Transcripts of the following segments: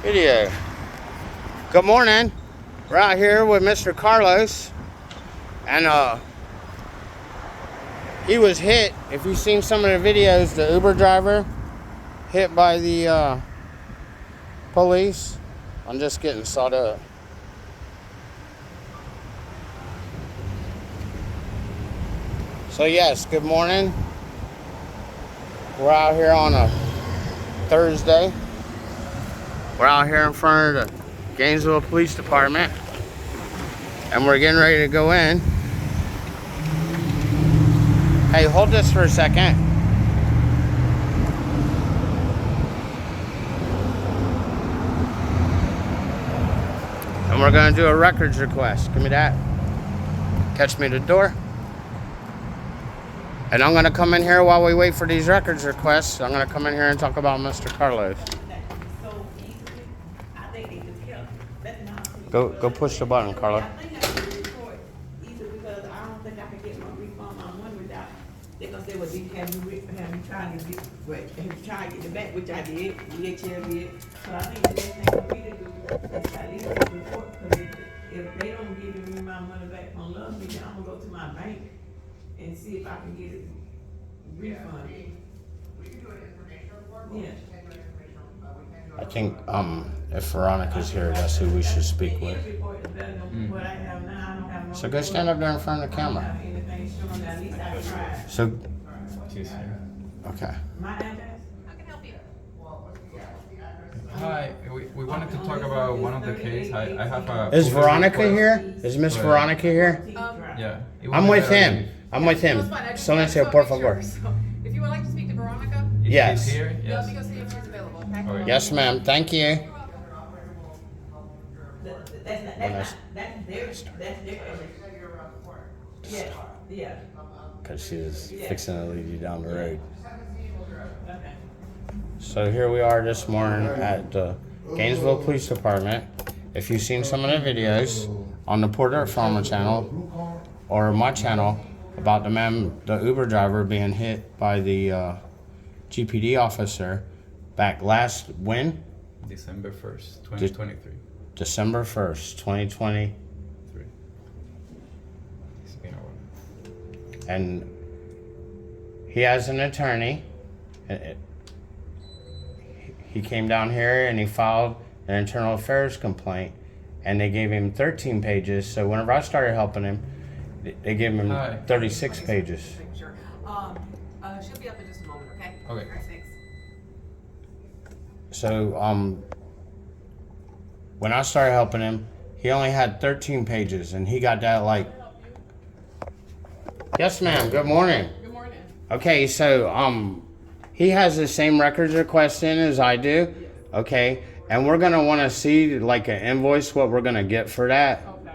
Video. Good morning. We're out here with Mr. Carlos, and he was hit. If you've seen some of the videos, the Uber driver hit by the police. I'm just getting sawed up. So yes, good morning. We're out here on a Thursday. We're out here in front of the Gainesville Police Department, and we're getting ready to go in. Hey, hold this for a second. And we're gonna do a records request. Give me that. Catch me at the door. And I'm gonna come in here while we wait for these records requests. I'm gonna come in here and talk about Mr. Carlos. Go push the button, Carla. I think I can report either because I don't think I can get my refund on one without, they're gonna say, well, you have me trying to get the back, which I did, DHL did. So I think the next thing for me to do is at least report, because if they don't give me my money back from Love Me, then I'm gonna go to my bank and see if I can get it refunded. We can do an information report. Yeah. I think if Veronica's here, that's who we should speak with. So go stand up there in front of the camera. So, okay. My address? I can help you. Hi, we wanted to talk about one of the cases. I have a. Is Veronica here? Is Miss Veronica here? Yeah. I'm with him. I'm with him. Silencio, por favor. If you would like to speak to Veronica, Yes. Here? let Yes. me go see if she's available, okay? Okay. Yes, ma'am. Thank you. That's their yeah. Because she was fixing to lead you down the road. Okay. So here we are this morning at the Gainesville Police Department. If you've seen some of the videos on the Port Dirt Farmer channel or my channel about the Uber driver being hit by the GPD officer back when? December 1st, 2023. December 1st, 2023. It's been a while. And he has an attorney. He came down here and he filed an internal affairs complaint, and they gave him 13 pages. So whenever I started helping him, they gave him 36 pages. Sure. She'll be up in just a moment, okay? Okay. All right, thanks. So when I started helping him, he only had 13 pages, and he got that like. Yes, ma'am. Good morning. Good morning. Okay, so he has the same records request in as I do. Okay, and we're gonna want to see like an invoice what we're gonna get for that. Okay.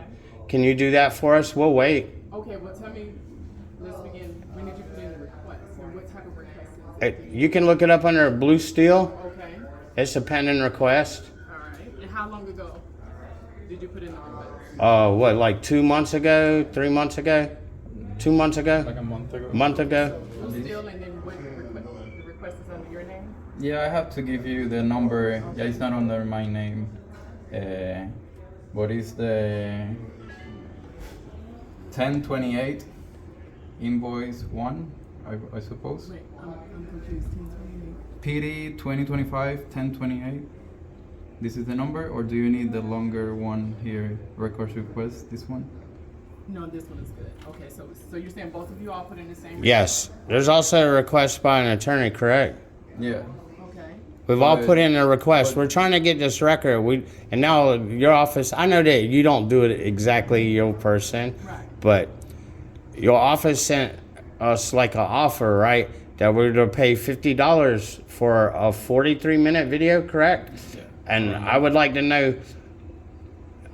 Can you do that for us? We'll wait. Okay, well tell me, let's begin. When did you put in the request? Or what type of request is it? You can look it up under Blue Steel. Okay, It's a pending request. alright. And how long ago did you put in the request? What, like 2 months ago, 3 months ago, 2 months ago, Like a month ago. month ago? Blue Steel, and then what the request is under your name? Yeah, I have to give you the number. Yeah, it's not under my name. What is the 1028 invoice 1, I suppose? Wait, I'm confused. 1028. PD 2025 1028. This is the number, or do you need the longer one here? Records request, this one? No, this one is good. Okay, so you're saying both of you all put in the same? Yes. There's also a request by an attorney, correct? Yeah. Okay. We've all put in a request. We're trying to get this record. And now your office, I know that you don't do it exactly your person, Right. but your office sent us like an offer, right? That we're to pay $50 for a 43-minute video, correct? Yeah. And I would like to know,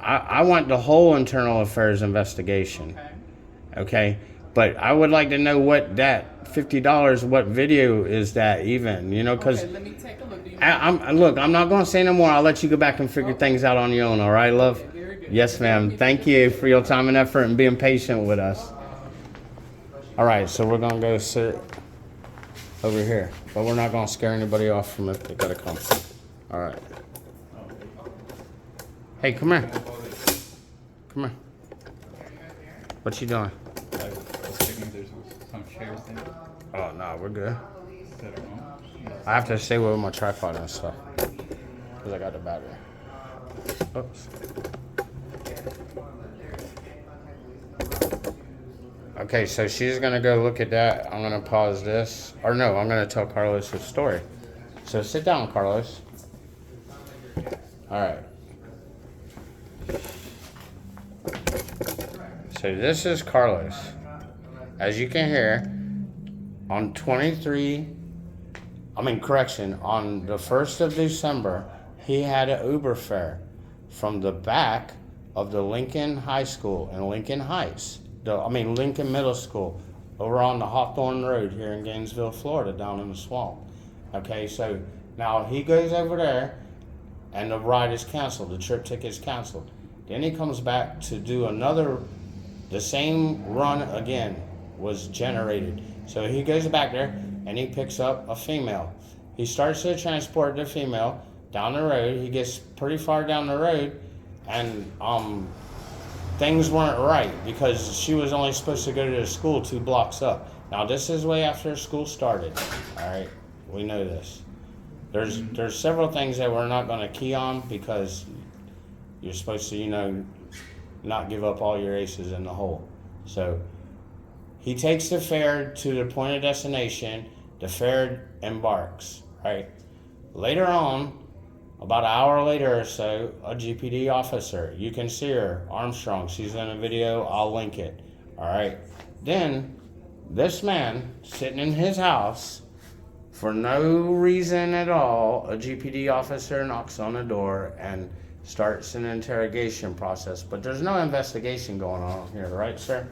I want the whole internal affairs investigation, Okay. okay? But I would like to know what that $50, what video is that even, you know, because Okay, let me take a look. Do you look, I'm not going to say no more. I'll let you go back and figure things out on your own, all right, love? Okay, very good. Yes, ma'am. Thank you for your time and effort and being patient with us. All right, so we're going to go sit over here. But we're not going to scare anybody off from it. They got to come. All right. Hey, come here. Come here. What you doing? I was checking if there's some chairs there. Oh, no, we're good. I don't know. I have to stay with my tripod and stuff. Because I got the battery. Oops. Okay, so she's going to go look at that. I'm going to pause this. Or no, I'm going to tell Carlos his story. So sit down, Carlos. All right. So this is Carlos. As you can hear, on on the 1st of December, he had an Uber fare from the back of the Lincoln High School in Lincoln Heights, Lincoln Middle School, over on the Hawthorne Road here in Gainesville, Florida, down in the swamp. Okay, so now he goes over there and the ride is canceled, the trip ticket's canceled. Then he comes back to do the same run again was generated. So he goes back there and he picks up a female. He starts to transport the female down the road. He gets pretty far down the road and things weren't right because she was only supposed to go to the school 2 blocks up. Now this is way after school started. All right, we know this. There's several things that we're not going to key on because you're supposed to, not give up all your aces in the hole. So he takes the fare to the point of destination. The fare embarks, right? Later on, about an hour later or so, a GPD officer, you can see her, Armstrong, she's in a video, I'll link it, all right? Then this man sitting in his house, for no reason at all, a GPD officer knocks on the door and starts an interrogation process. But there's no investigation going on here, right, sir?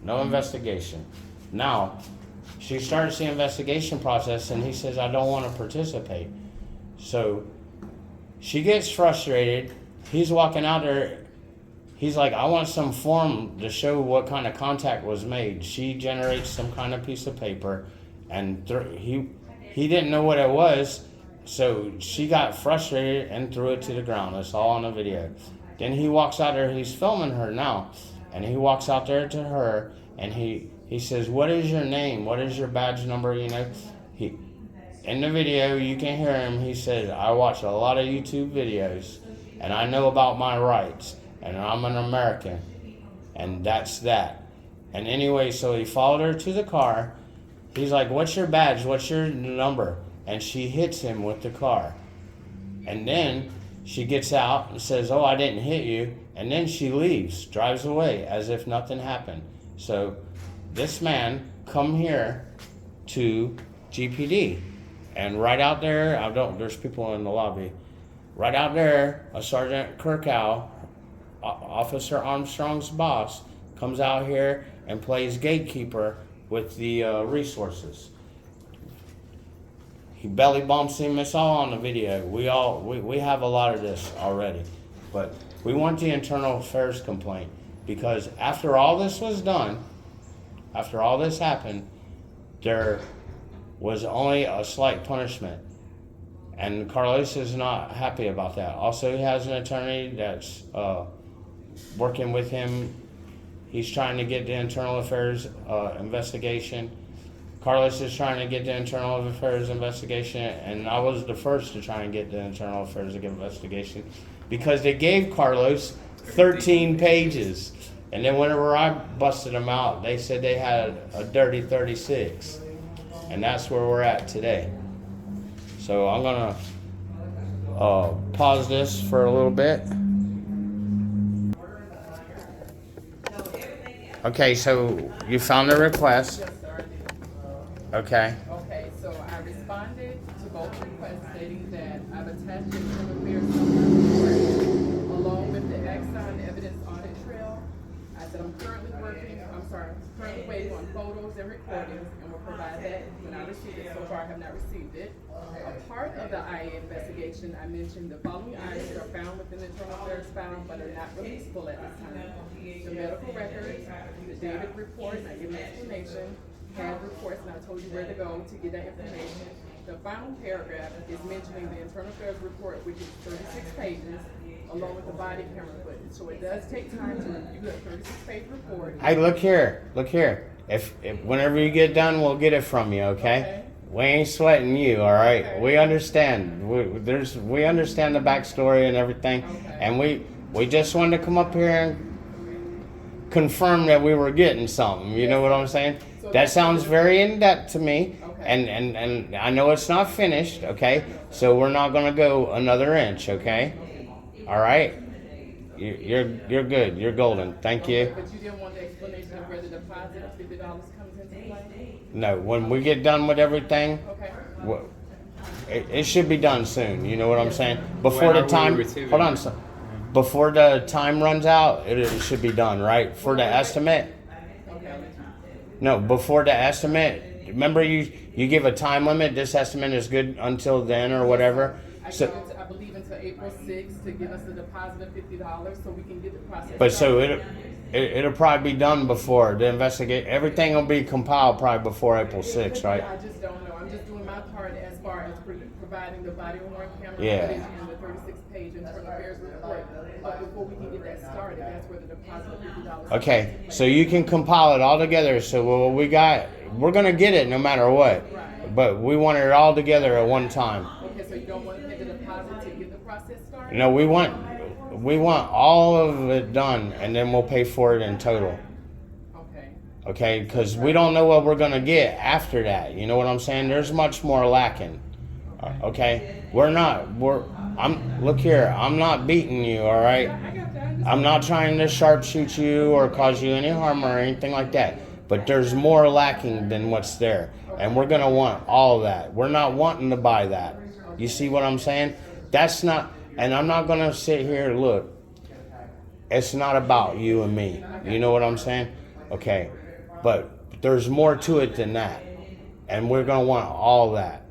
No investigation. Now, she starts the investigation process and he says, I don't want to participate. So she gets frustrated. He's walking out there. He's like, I want some form to show what kind of contact was made. She generates some kind of piece of paper and he didn't know what it was. So she got frustrated and threw it to the ground. It's all on the video. Then he walks out there. He's filming her now. And he walks out there to her and he says, what is your name? What is your badge number? In the video, you can hear him. He says, I watch a lot of YouTube videos and I know about my rights and I'm an American. And that's that. And anyway, so he followed her to the car. He's like, what's your badge? What's your number? And she hits him with the car. And then she gets out and says, oh, I didn't hit you. And then she leaves, drives away as if nothing happened. So this man come here to GPD. And right out there, there's people in the lobby. Right out there, a Sergeant Kirkow, Officer Armstrong's boss, comes out here and plays gatekeeper with the resources. He belly bumps him. It's all on the video. We have a lot of this already, but we want the internal affairs complaint because after all this was done, after all this happened, there was only a slight punishment, and Carlos is not happy about that. Also, he has an attorney that's working with him. He's trying to get the internal affairs investigation. Carlos is trying to get the internal affairs investigation, and I was the first to try and get the internal affairs investigation because they gave Carlos 13 pages. And then whenever I busted them out, they said they had a dirty 36. And that's where we're at today. So I'm gonna pause this for a little bit. Okay, so you found the request. Okay. Okay, so I responded to both requests stating that I've attached the internal affairs report along with the Exxon evidence audit trail. I said I'm currently waiting on photos and recordings and will provide that when I receive it. So far I have not received it. A part of the IA investigation, I mentioned the following items are found within the internal affairs file but are not releasable at this time. The medical records, the David report, and I give an explanation. Had reports, and I told you where to go to get that information. The final paragraph is mentioning the internal affairs report, which is 36 pages, along with the body camera footage. So it does take time to review the 36-page report. Hey, look here. If whenever you get done, we'll get it from you, okay? We ain't sweating you, all right? Okay. We understand. We understand the backstory and everything, Okay. and we just wanted to come up here and confirm that we were getting something. You know what I'm saying? So That sounds very in depth to me, Okay. and I know it's not finished, okay? So we're not gonna go another inch, okay? All right? You're good. You're golden. Thank you. But you didn't want the explanation of where the deposit of $50 comes into play? No, when we get done with everything, Okay. it should be done soon. You know what I'm saying? Before When the are we time, receiving hold on, it? son. Before the time runs out, it should be done, right? For the estimate. Okay. No, before the estimate. Remember, you give a time limit. This estimate is good until then or whatever. I So, give it to, I believe until April 6th to give us a deposit of $50 so we can get the process but so started. it'll probably be done before the investigate. Everything will be compiled probably before April 6th, right? I just don't know. I'm just doing my part as far as providing the body worn camera Yeah. footage and the 36-page internal affairs report. But before we can get that started, that's where the deposit of $50. Okay, so you can compile it all together. So what we got, we're gonna get it no matter what. Right. But we want it all together at one time. Okay, so you don't want to pay the deposit to get the process started? No, we want all of it done, and then we'll pay for it in total. Okay. Okay, because we don't know what we're gonna get after that. You know what I'm saying? There's much more lacking. Okay, look here. I'm not beating you. All right. I'm not trying to sharpshoot you or cause you any harm or anything like that. But there's more lacking than what's there, and we're gonna want all that. We're not wanting to buy that. You see what I'm saying? That's not. And I'm not gonna sit here. Look, it's not about you and me. You know what I'm saying? Okay, but there's more to it than that, and we're gonna want all that.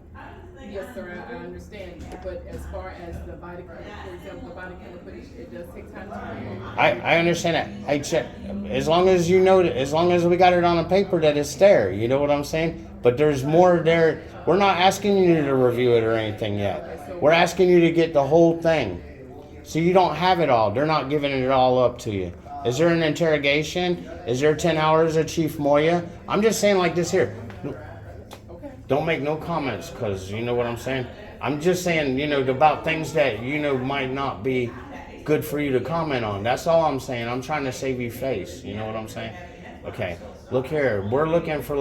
Yes, sir, I understand. But as far as the body camera, for example, the body camera footage, it does take time to review. I understand that. I check as long as you know that, as long as we got it on a paper that it's there. You know what I'm saying? But there's more there. We're not asking you to review it or anything yet. We're asking you to get the whole thing. So you don't have it all. They're not giving it all up to you. Is there an interrogation? Is there 10 hours of Chief Moya? I'm just saying like this here. Okay. Don't make no comments, because you know what I'm saying? I'm just saying, about things that, might not be good for you to comment on. That's all I'm saying. I'm trying to save you face. You know what I'm saying? Okay. Look here. We're looking for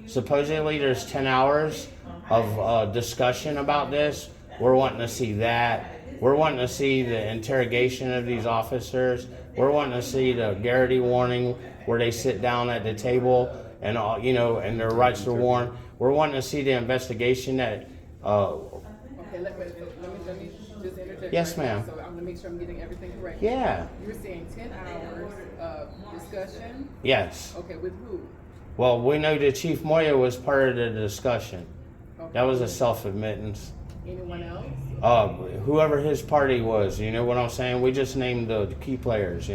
supposedly there's 10 hours of discussion about this. We're wanting to see that. We're wanting to see the interrogation of these officers. We're wanting to see the Garrity warning where they sit down at the table and all, and their rights are warned. We're wanting to see the investigation that. Okay, let me just interject. Yes, right now. ma'am. So I'm gonna make sure I'm getting everything correct. Yeah. You were saying 10 hours of discussion? Yes. Okay, with who? Well, we know that Chief Moya was part of the discussion. Okay. That was a self-admittance. Anyone else? Whoever his party was, you know what I'm saying? We just named the key players,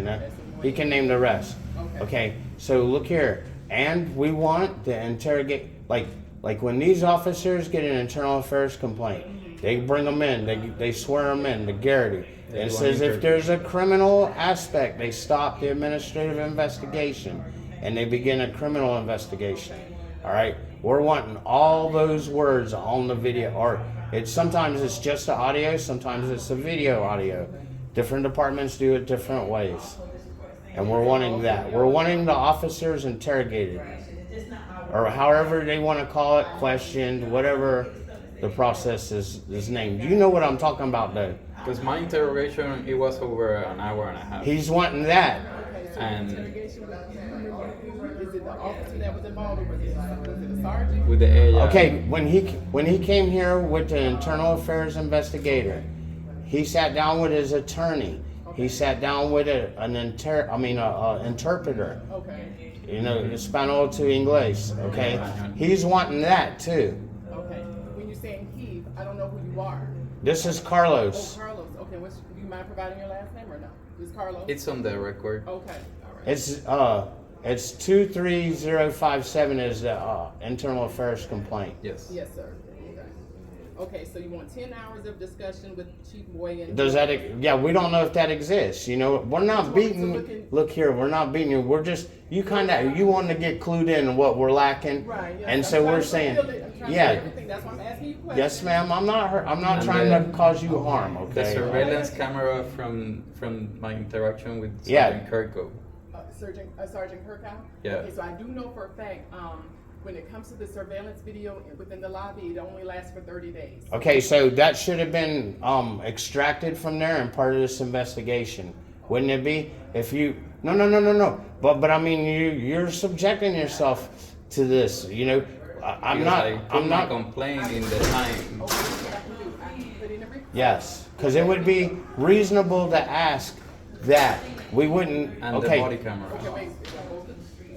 He can name the rest. Okay, so look here. And we want to interrogate, like when these officers get an internal affairs complaint, they bring them in, they swear them in, the Garrity. And it says if there's a criminal aspect, they stop the administrative investigation and they begin a criminal investigation. All right, we're wanting all those words on the video, or sometimes it's just the audio, sometimes it's the video audio. Different departments do it different ways, and we're wanting that. We're wanting the officers interrogated, or however they want to call it, questioned, whatever the process is named. You know what I'm talking about, though. Because my interrogation, it was over an hour and a half. He's wanting that. Okay, so And- the interrogation was is it the officer that was involved, or was it the sergeant? With the AI. Okay, when he came here with the internal affairs investigator, he sat down with his attorney. He sat down with an interpreter. Okay. Espanol to English. Okay, he's wanting that too. Okay. When you're saying he, I don't know who you are. This is Oh, Carlos. Carlos. Okay. Do you mind providing your last name or no? Is Carlos? It's on the record. Okay. All right. It's 23057 is the internal affairs complaint. Yes. Yes, sir. Okay, so you want 10 hours of discussion with Chief Moy and. Does that, yeah, we don't know if that exists, you know, we're not beating, look in- look here, we're not beating you, we're just, you kinda, you want to get clued in what we're lacking. Right, yes. And I'm so trying we're to saying, fulfill it. I'm trying to yeah, do everything. That's why I'm asking you questions. yes ma'am, I'm not And trying to cause you harm, The okay? surveillance camera from my interaction with Yeah. Sergeant Kirko. Sergeant Kirkow? Yeah. Okay, so I do know for a fact, when it comes to the surveillance video within the lobby, it only lasts for 30 days. Okay, so that should have been extracted from there and part of this investigation, wouldn't it be? If you no. But I mean you're subjecting yourself to this. You know, I'm Because not. I put I'm my not. complaint in the time. Okay, what I can do, I can put in a request. Yes, because it would be reasonable to ask that we wouldn't. And the Okay. body camera. Okay, wait.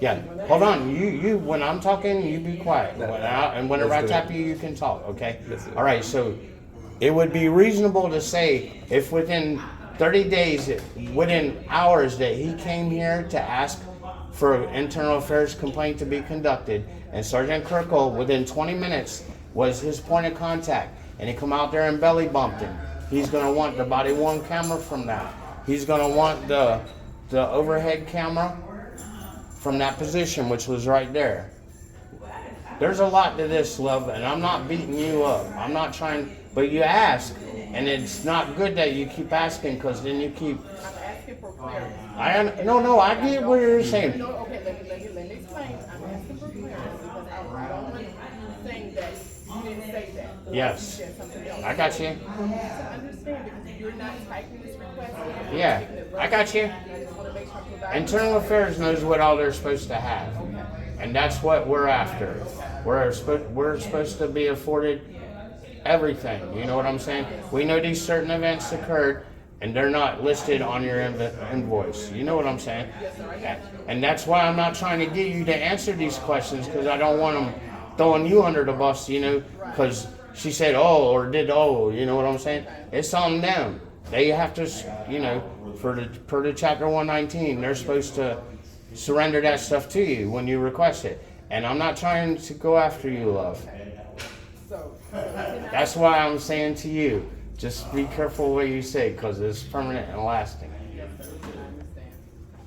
Yeah. Hold on. You. When I'm talking, you be quiet. And whenever I Let's do tap it. you can talk. Okay. Let's do it. All right. So it would be reasonable to say if within 30 days, within hours that he came here to ask for an internal affairs complaint to be conducted, and Sergeant Kirkle within 20 minutes was his point of contact, and he come out there and belly bumped him. He's gonna want the body worn camera from that. He's gonna want the overhead camera from that position, which was right there. There's a lot to this, love, and I'm not beating you up. I'm not trying, but you ask, and it's not good that you keep asking, because then you keep. I'm asking for clarity. No, I get what you're saying. No, okay, let me explain. I'm asking for clarity because I don't want you saying that you didn't say that. Yes. You said something else. I got you. I need to understand because you're not typing this request. in, Yeah, you're taking it I got you. I just want to make sure I'm providing. Internal Affairs knows what all they're supposed to have, and that's what we're after. We're supposed to be afforded everything. You know what I'm saying? We know these certain events occurred, and they're not listed on your invoice. You know what I'm saying? And that's why I'm not trying to get you to answer these questions, because I don't want them throwing you under the bus. You know, because she said or did you know what I'm saying? It's on them. They have to, you know, per the chapter 119, they're supposed to surrender that stuff to you when you request it. And I'm not trying to go after you, love. So, That's why I'm saying to you, just be careful what you say, because it's permanent and lasting. yes, sir, I understand.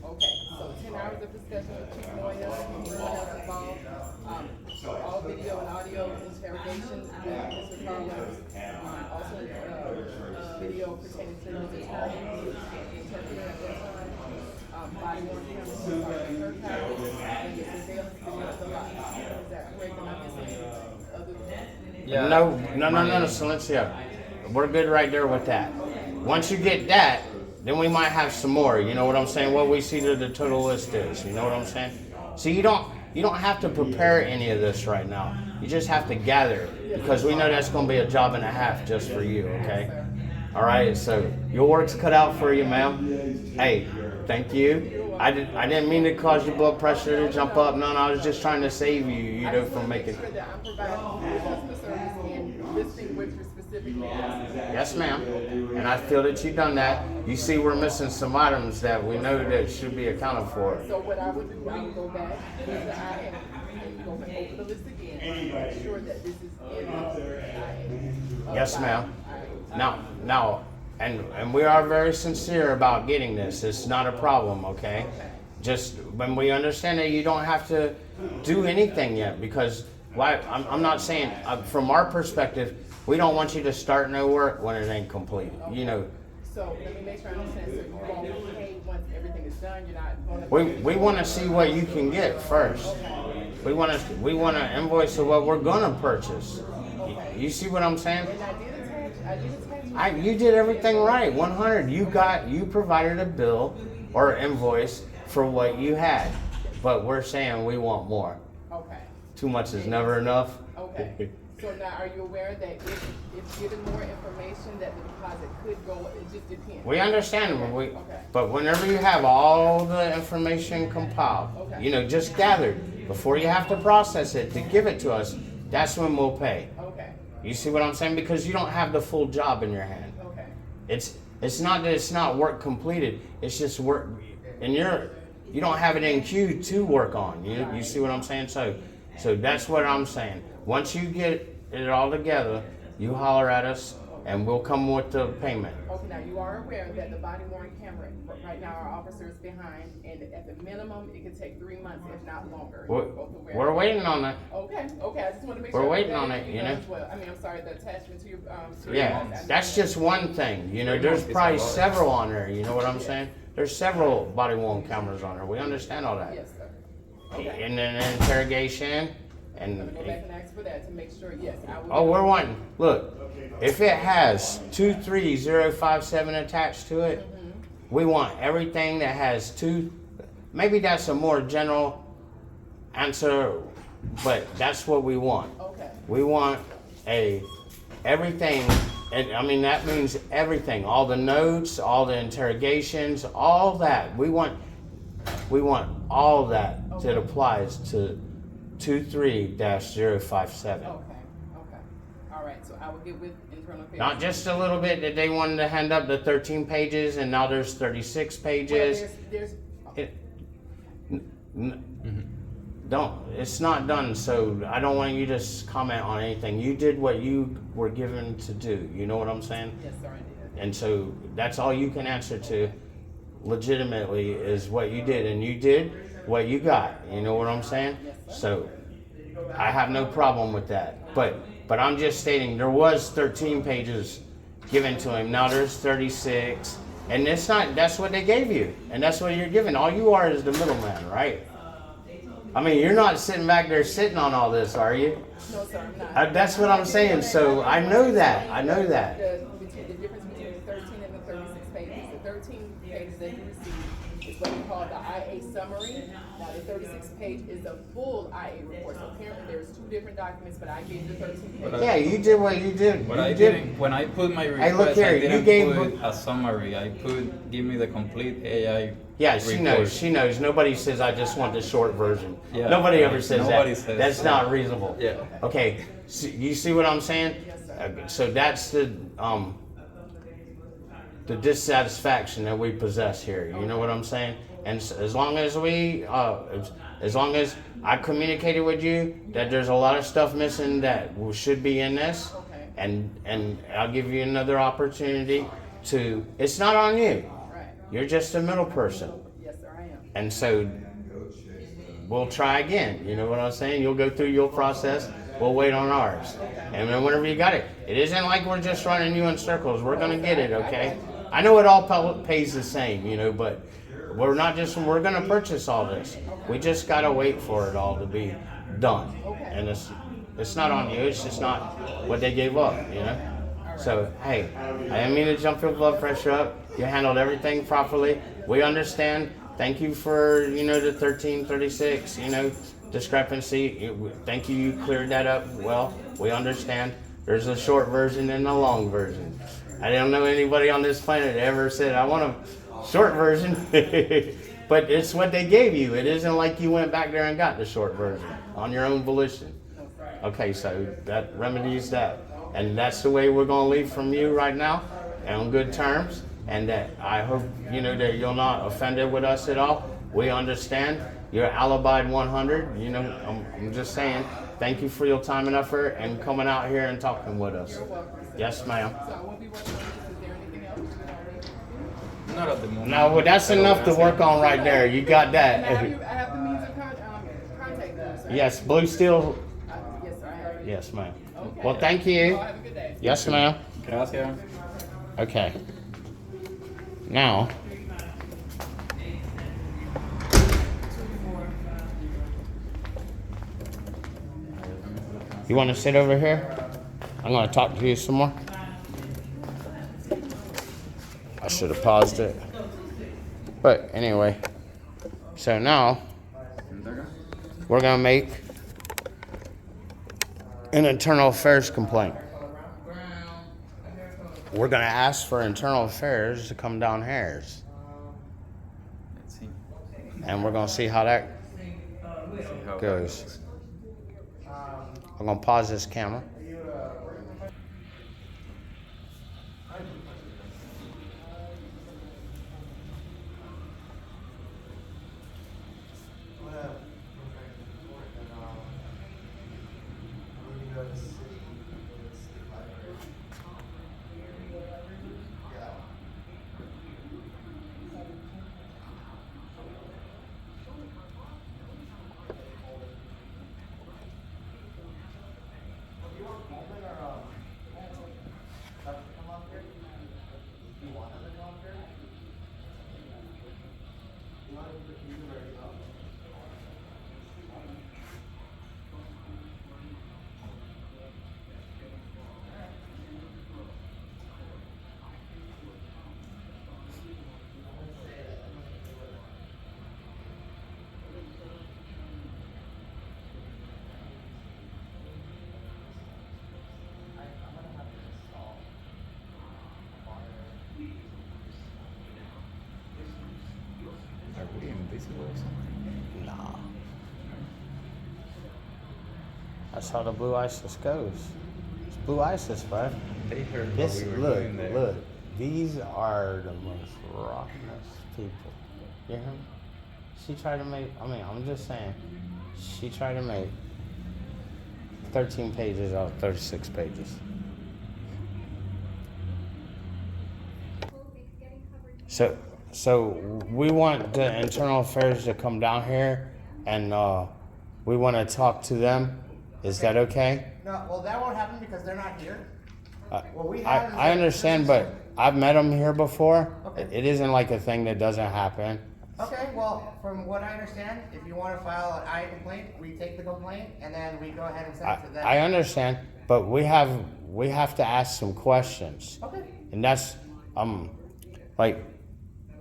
Okay, so 10 hours of discussion with Chief Moya, anyone else involved? All video and audio interrogation with Mr. Carlos. Also, video pertaining to his attorney, interpreter at that time. Body worn camera from Sergeant Kirkhouse, and the surveillance video of the lot. Is that correct? Am I missing anything other than? Yeah. No, Silencio. We're good right there with that. Once you get that, then we might have some more. You know what I'm saying? What we see that the total list is. You know what I'm saying? So you don't have to prepare any of this right now. You just have to gather it, because we know that's going to be a job and a half just for you. Okay? All right. So your work's cut out for you, ma'am. Hey, thank you. I didn't mean to cause your blood pressure to jump up. No, I was just trying to save you. You know, from making. Sure that I'm providing you customer service and listing what you're specifically asking. Yes, ma'am. And I feel that you've done that. You see, we're missing some items that we know that should be accounted for. So what I would do, I would go back to the IAM and go back over the list again and make sure that this is in the IAM. Yes, ma'am. Now, and we are very sincere about getting this. It's not a problem, okay? Just when we understand that you don't have to do anything yet, because I'm not saying, from our perspective, we don't want you to start no work when it ain't complete. You know, So let me make sure I understand. So you won't pay once everything is done. You're not going to. we want to see what you can get first. We want to invoice of what we're gonna purchase. You see what I'm saying? And I did attach. You did everything right, 100. You provided a bill or invoice for what you had, but we're saying we want more. Okay. Too much is never enough. Okay. So now, are you aware that if given more information, that the deposit could go? It just depends. We understand, but whenever you have all the information compiled, you know, just gathered before you have to process it to give it to us, that's when we'll pay. Okay. You see what I'm saying? Because you don't have the full job in your hand. Okay. It's not that it's not work completed. It's just work, and you don't have it in queue to work on. You see what I'm saying? So that's what I'm saying. Once you get it all together, you holler at us, and we'll come with the payment. Okay, now you are aware that the body worn camera, right now our officer is behind, and at the minimum, it could take 3 months, if not longer. We're, You're both aware. we're waiting on it. Okay, I just want to make We're sure. waiting that on is it, you know? as well. I mean, I'm sorry, the attachment to your, Yeah, that's just one thing. You know, there's probably several on there. You know what I'm saying? There's several body worn cameras on there. We understand all that. Yes, sir. Okay. And then interrogation I'm and. gonna go back and ask for that to make sure, yes, I will. Oh, we're wanting. Look, if it has 23057 attached to it, we want everything that has two. Maybe that's a more general answer, but that's what we want. Okay. We want everything, and I mean that means everything. All the notes, all the interrogations, all that. We want all that that applies to 23-057. Okay. All right, so I will get with internal affairs. Not just a little bit that they wanted to hand up the 13 pages, and now there's 36 pages. Well, there's Don't. It's not done. So I don't want you to comment on anything. You did what you were given to do. You know what I'm saying? yes, sir, I did. And so that's all you can answer to legitimately is what you did, and you did what you got. You know what I'm saying? So I have no problem with that. But I'm just stating there was 13 pages given to him. Now there's 36. And it's not, that's what they gave you. And that's what you're given. All you are is the middleman, right? I mean, you're not sitting back there sitting on all this, are you? No, sir, I'm not. That's what I'm saying. So I know that. I know that. The difference between the 13 and the 36 pages. The 13 pages that you received is what we call the IA summary. Now, the 36 page is a full IA report. So apparently there's two different documents, but I gave the 13 pages. Yeah, you did what you did. But You I did. didn't, when I put my request, Hey, look here, I you didn't gave- put a summary. I put, give me the complete AI Yeah, she report. knows. She knows. Nobody says I just want the short version. Yeah, Nobody right. ever says Nobody that. says That's that. not reasonable. Yeah. Okay. So you see what I'm saying? So that's the dissatisfaction that we possess here. You know what I'm saying? And as long as we, as long as I communicated with you that there's a lot of stuff missing that should be in this, and I'll give you another opportunity to. It's not on you. Right. You're just a middle person. Yes, sir, I am. And so we'll try again. You know what I'm saying? You'll go through your process. We'll wait on ours. And then whenever you got it, it isn't like we're just running you in circles. We're going to get it, okay? I know it all pays the same, you know, but we're not just, we're going to purchase all this. We just got to wait for it all to be done. And it's not on you. It's just not what they gave up, you know? So, hey, I didn't mean to jump your blood pressure up. You handled everything properly. We understand. Thank you for, you know, the 1336, you know, discrepancy. Thank you, you cleared that up well. We understand. There's a short version and a long version. I don't know anybody on this planet that ever said, I want a short version. But it's what they gave you. It isn't like you went back there and got the short version on your own volition. Okay, so that remedies that. And that's the way we're going to leave from you right now, and on good terms. And that I hope, you know, that you're not offended with us at all. We understand. You're alibied 100. You know, I'm just saying, thank you for your time and effort and coming out here and talking with us. You're welcome, sir. Yes, ma'am. So I won't be working on this. Is there anything else? Not at the moment. No, well, that's enough to work on right there. You got And I have, that. I have the means of contact them, sir. Yes, Blue Steel. Yes, sir, I have it. Yes, ma'am. Okay. Well, thank you. Well, have a good day. Yes, ma'am. Gracias. Okay. Now, you want to sit over here? I'm going to talk to you some more. I should have paused it. But anyway, so now we're going to make an internal affairs complaint. We're going to ask for internal affairs to come down here. Let's see. And we're going to see how that How goes. I'm going to pause this camera. visible or something? Nah. That's how the blue ISIS goes. It's blue ISIS, bro. They heard This, what we were look, doing there. look. These are the most rockinest people. You hear me? She tried to make, I'm just saying, she tried to make 13 pages out of 36 pages. So we want the internal affairs to come down here and we want to talk to them. Is that okay? No, well, that won't happen because they're not here. What we I have is understand, but I've met them here before. Okay. It isn't like a thing that doesn't happen. Okay, well, from what I understand, if you want to file an I complaint, we take the complaint and then we go ahead and send it to them. I understand, but we have to ask some questions. Okay. And that's like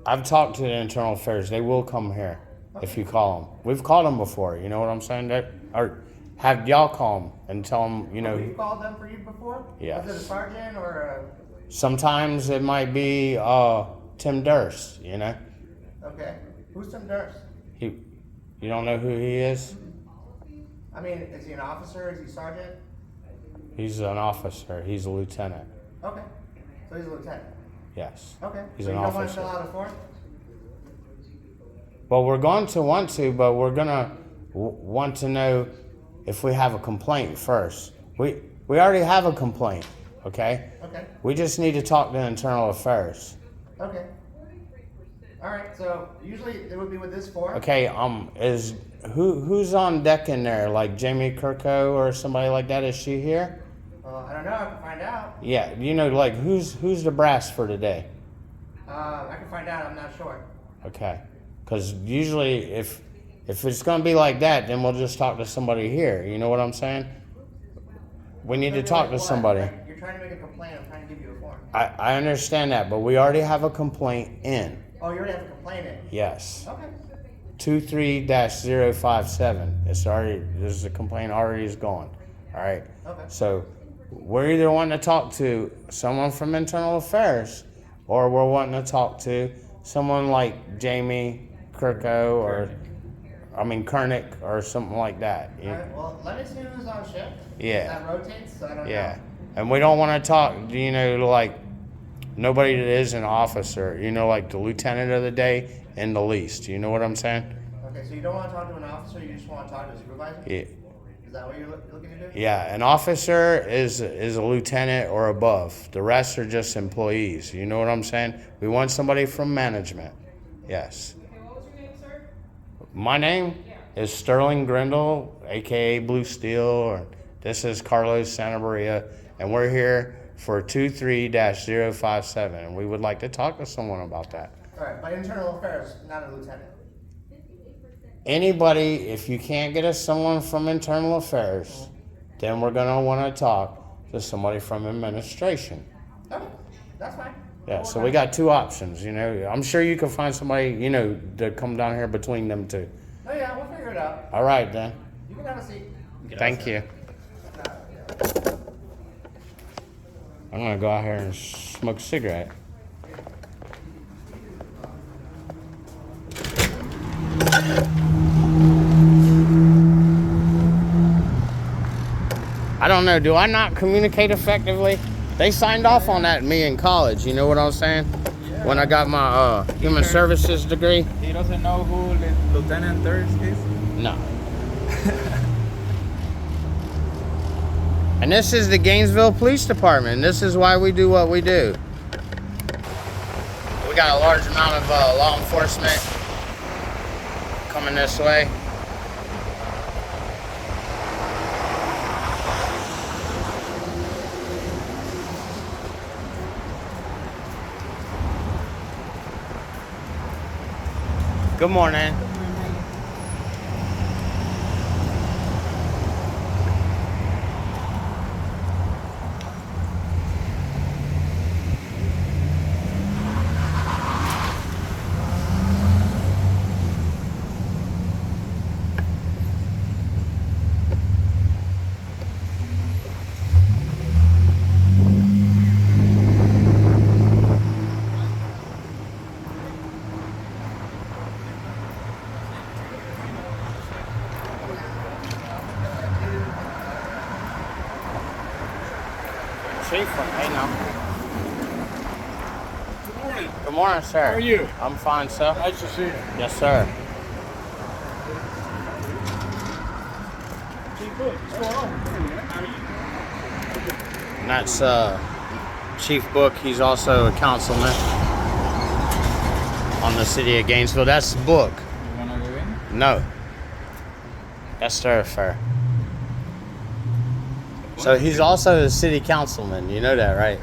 I've talked to the internal affairs. They will come here if you call them. We've called them before. You know what I'm saying? Or have y'all call them and tell them. You know. We've called them for you before. Yes. Was it a sergeant or Sometimes it might be Tim Durst. You know. Okay. Who's Tim Durst? You don't know who he is? I mean, is he an officer? Is he sergeant? He's an officer. He's a lieutenant. Okay. So he's a lieutenant. Yes. Okay. He's so an you don't want to officer. fill out a form? Well, we're going to want to, but we're gonna want to know if we have a complaint first. We already have a complaint, okay? Okay. We just need to talk to internal affairs. Okay. All right. So usually it would be with this form. Okay. Is who's on deck in there? Like Jamie Kirko or somebody like that? Is she here? I don't know. I can find out. Yeah. You know, like who's the brass for today? I can find out. I'm not sure. Okay. Because usually, if it's gonna be like that, then we'll just talk to somebody here. You know what I'm saying? We need to talk to somebody. You're trying to make a complaint. I'm trying to give you a form. I understand that, but we already have a complaint in. Oh, you already have a complaint in? Yes. Okay. 23-057. It's already, there's a complaint already is gone. All right. Okay. So we're either wanting to talk to someone from internal affairs, or we're wanting to talk to someone like Jamie Kirko or Kernick or something like that. All right. Well, let me see who's on shift. Yeah. That rotates, so I don't Yeah. know. And we don't want to talk, you know, like nobody that is an officer, you know, like the lieutenant of the day and the least. You know what I'm saying? Okay, so you don't want to talk to an officer, you just want to talk to a supervisor? Yeah. Is that what you're looking to do? Yeah, an officer is a lieutenant or above. The rest are just employees. You know what I'm saying? We want somebody from management. Yes. Okay, what was your name, sir? My name is Sterling Grindle, aka Blue Steel, or this is Carlos Santabaria, and we're here for 23-057, and we would like to talk to someone about that. All right, by internal affairs, not a lieutenant. Anybody, if you can't get us someone from internal affairs, then we're gonna want to talk to somebody from administration. Okay, that's fine. Yeah, so we got two options, you know. I'm sure you can find somebody, you know, to come down here between them two. Oh yeah, we'll figure it out. All right, then. You can have a seat. Thank you. I'm gonna go out here and smoke a cigarette. I don't know, do I not communicate effectively? They signed off on that me in college, you know what I'm saying? When I got my human services degree. He doesn't know who Lieutenant Durst is? No. And this is the Gainesville Police Department. This is why we do what we do. We got a large amount of law enforcement coming this way. Good morning. Chiefland, hey now. Good morning. Good morning, sir. How are you? I'm fine, sir. Nice to see you. Yes, sir. Chief Book, what's going on? How are you? And that's Chief Book. He's also a councilman on the city of Gainesville. That's Book. You wanna go in? No. That's thoroughfare. So he's also a city councilman. You know that, right?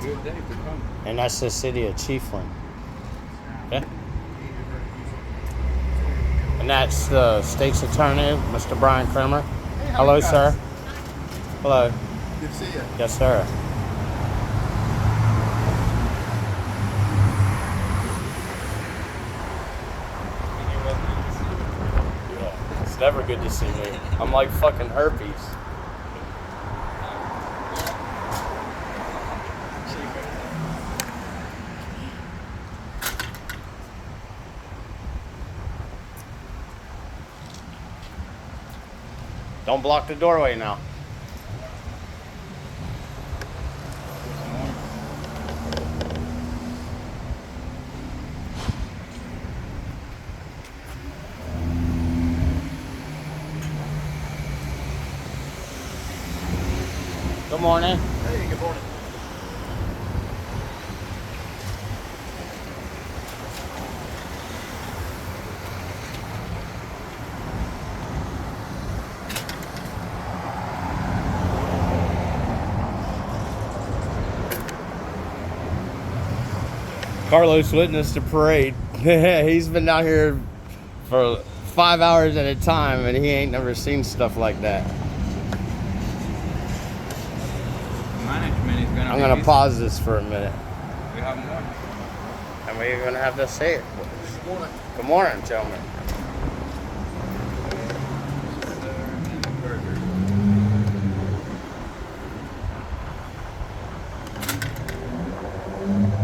Good day to come. And that's the city of Chiefland. Okay? And that's the state's attorney, Mr. Brian Kramer. Hello, sir. Hello. Good to see you. Yes, sir. Yeah, it's never good to see me. I'm like fucking herpes. Don't block the doorway now. Good morning. Hey, good morning. Carlos witnessed the parade. He's been out here for 5 hours at a time and he ain't never seen stuff like that. Management is gonna I'm be gonna busy. pause this for a minute. We have more. And we're gonna have to say it. Good morning, gentlemen.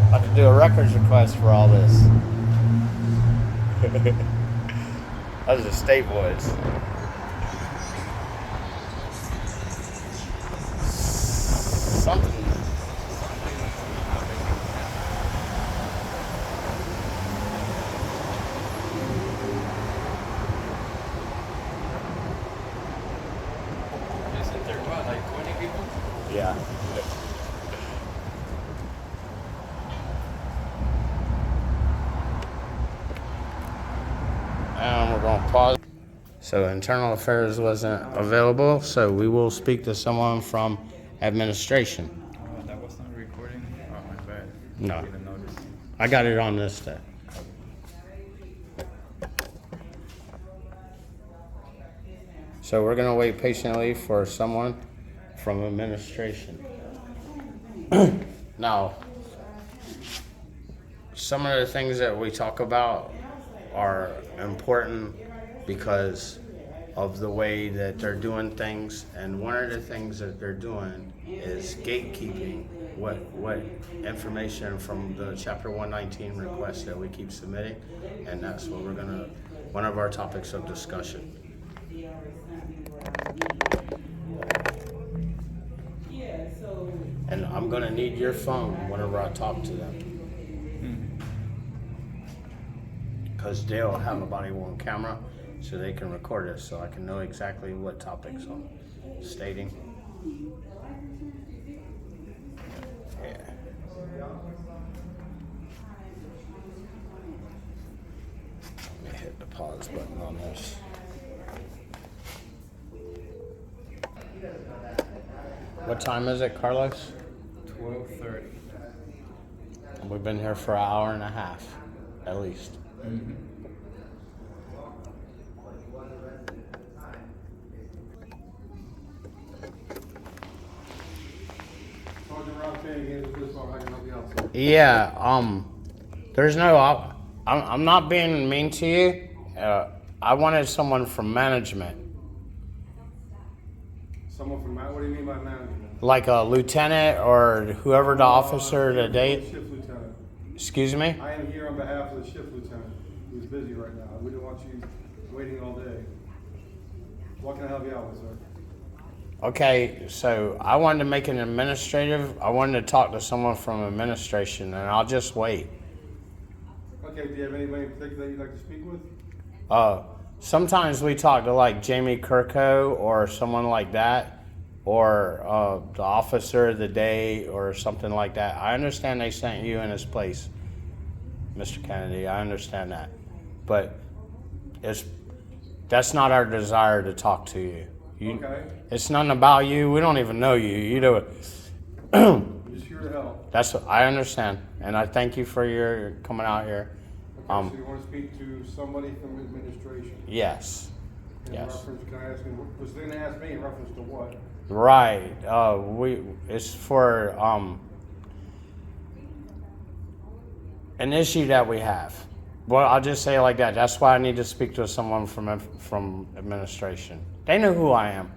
I have to do a records request for all this. Those are state boys. Something. Isn't there what, like 20 people? Yeah. And we're going to pause. So internal affairs wasn't available, so we will speak to someone from administration. Oh, that was not recording? Oh, my bad. No. Didn't notice. I got it on this day. So we're going to wait patiently for someone from administration. Now, some of the things that we talk about are important because of the way that they're doing things, and one of the things that they're doing is gatekeeping what information from the Chapter 119 request that we keep submitting, and that's what we're gonna, one of our topics of discussion. And I'm gonna need your phone whenever I talk to them. Because they'll have a body worn camera so they can record us, so I can know exactly what topics I'm stating. Yeah. Let me hit the pause button on this. What time is it, Carlos? 12:30. We've been here for an hour and a half, at least. Yeah, there's no, I'm not being mean to you. I wanted someone from management, Someone from, what do you mean by management? like a lieutenant or whoever the officer today. Shift lieutenant. Excuse me? I am here on behalf of the shift lieutenant, who's busy right now. We don't want you waiting all day. What can I help you out with, sir? Okay, so I wanted to make an administrative. I wanted to talk to someone from administration, and I'll just wait. Okay, do you have anybody in particular that you'd like to speak with? Sometimes we talk to like Jamie Kirko or someone like that, or the officer of the day or something like that. I understand they sent you in his place, Mr. Kennedy. I understand that, but that's not our desire to talk to you. Okay. It's nothing about you. We don't even know you. You do it. I'm just here to help. I understand, and I thank you for your coming out here. Okay, so you want to speak to somebody from administration? Yes. In Yes. reference, can I ask him, was they gonna ask me in reference to what? Right. It's for an issue that we have. Well, I'll just say it like that. That's why I need to speak to someone from administration. They know who I am.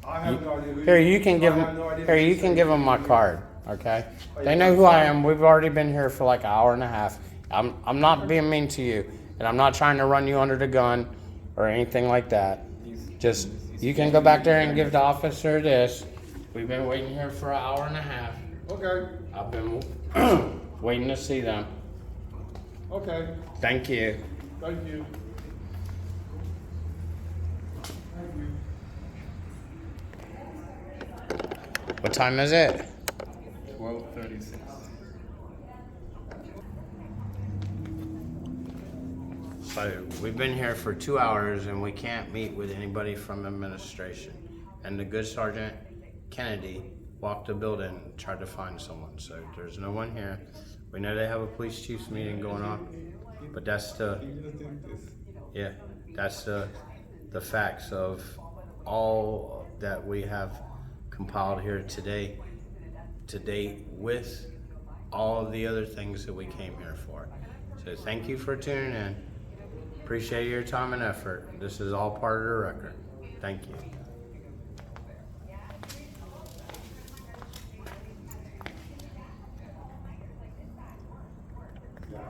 I have no idea who Here, you can I give have them. no idea Here, who you you can say give them my you- card. Okay. Oh, They yeah, know who that's I fine. am. We've already been here for like an hour and a half. I'm not being mean to you, and I'm not trying to run you under the gun or anything like that. Just you can go back there and give the officer this. We've been waiting here for an hour and a half. Okay, I've been waiting to see them. okay, Thank you. thank you. What time is it? 12:36. So we've been here for 2 hours and we can't meet with anybody from administration. And the good Sergeant Kennedy walked the building and tried to find someone. So there's no one here. We know they have a police chief's meeting going on, but that's the facts of all that we have compiled here today, to date, with all of the other things that we came here for. So thank you for tuning in. Appreciate your time and effort. This is all part of the record. Thank you.